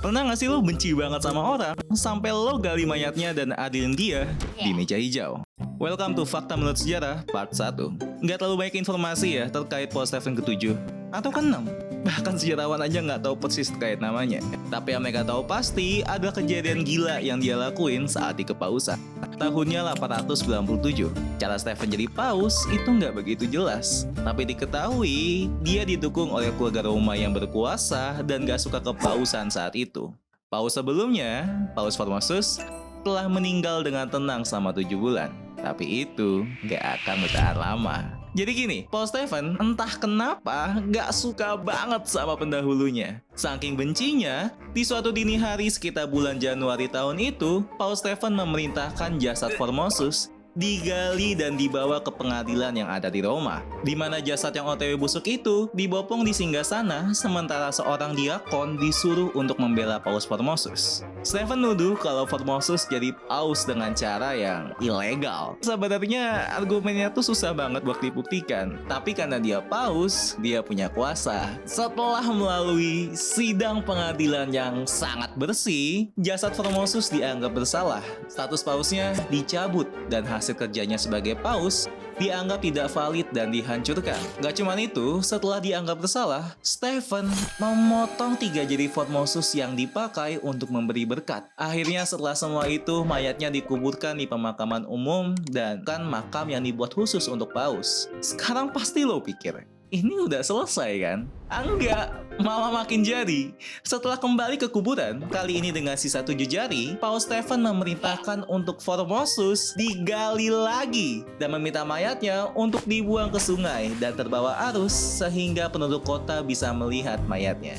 Pernah gak sih lo benci banget sama orang sampai lo gali mayatnya dan adilin dia di meja hijau? Welcome to Fakta Menurut Sejarah Part 1. Nggak terlalu banyak informasi ya terkait Paul Stephen ke-7 atau ke-6. Bahkan sejarawan aja nggak tahu persis terkait namanya. Tapi yang mereka tahu pasti ada kejadian gila yang dia lakuin saat di kepausan. Tahunnya 897. Cara Stephen jadi paus itu nggak begitu jelas. Tapi diketahui dia didukung oleh keluarga Roma yang berkuasa dan nggak suka kepausan saat itu. Paus sebelumnya, Paus Formosus, telah meninggal dengan tenang selama 7 bulan. Tapi itu nggak akan bertahan lama. Jadi gini, Paul Stephen entah kenapa nggak suka banget sama pendahulunya. Saking bencinya, di suatu dini hari sekitar bulan Januari tahun itu, Paul Stephen memerintahkan jasad Formosus digali dan dibawa ke pengadilan yang ada di Roma, di mana jasad yang OTW busuk itu dibopong di singgasana, sementara seorang diakon disuruh untuk membela Paus Formosus. Stephen nuduh kalau Formosus jadi paus dengan cara yang ilegal. Sebenarnya argumennya tuh susah banget buat dibuktikan, tapi karena dia paus, dia punya kuasa. Setelah melalui sidang pengadilan yang sangat bersih, jasad Formosus dianggap bersalah. Status pausnya dicabut dan hasil kerjanya sebagai paus dianggap tidak valid dan dihancurkan. Gak cuman itu, setelah dianggap bersalah, Stephen memotong 3 jari Formosus yang dipakai untuk memberi berkat. Akhirnya setelah semua itu, mayatnya dikuburkan di pemakaman umum dan kan makam yang dibuat khusus untuk paus. Sekarang pasti lo pikir, ini udah selesai kan? Enggak, malah makin jadi. Setelah kembali ke kuburan, kali ini dengan sisa 7 jari, Paul Stephen memerintahkan untuk Formosus digali lagi dan meminta mayatnya untuk dibuang ke sungai dan terbawa arus sehingga penduduk kota bisa melihat mayatnya.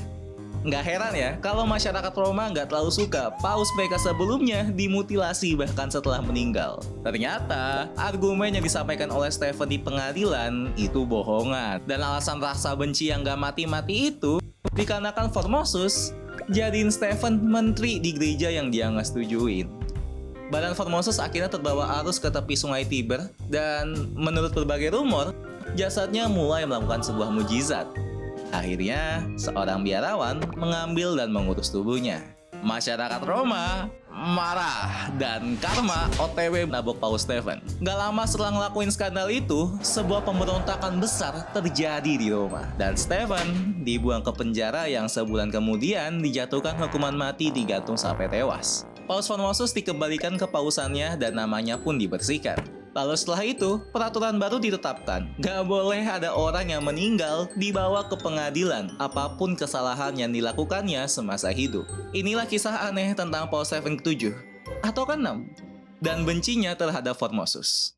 Nggak heran ya kalau masyarakat Roma nggak terlalu suka paus mereka sebelumnya dimutilasi bahkan setelah meninggal. Ternyata argumen yang disampaikan oleh Stephen di pengadilan itu bohongan. Dan alasan rasa benci yang nggak mati-mati itu dikarenakan Formosus jadiin Stephen menteri di gereja yang dia nggak setujuin. Badan Formosus akhirnya terbawa arus ke tepi sungai Tiber dan menurut berbagai rumor, jasadnya mulai melakukan sebuah mujizat. Akhirnya, seorang biarawan mengambil dan mengurus tubuhnya. Masyarakat Roma marah dan karma OTW menabok Paul Stephen. Gak lama setelah ngelakuin skandal itu, sebuah pemberontakan besar terjadi di Roma. Dan Stephen dibuang ke penjara yang sebulan kemudian dijatuhkan hukuman mati digantung sampai tewas. Paus Formosus dikembalikan ke pausannya dan namanya pun dibersihkan. Lalu setelah itu, peraturan baru ditetapkan. Gak boleh ada orang yang meninggal dibawa ke pengadilan, apapun kesalahan yang dilakukannya semasa hidup. Inilah kisah aneh tentang Paul Stephen ke-7 atau ke-6 dan bencinya terhadap Formosus.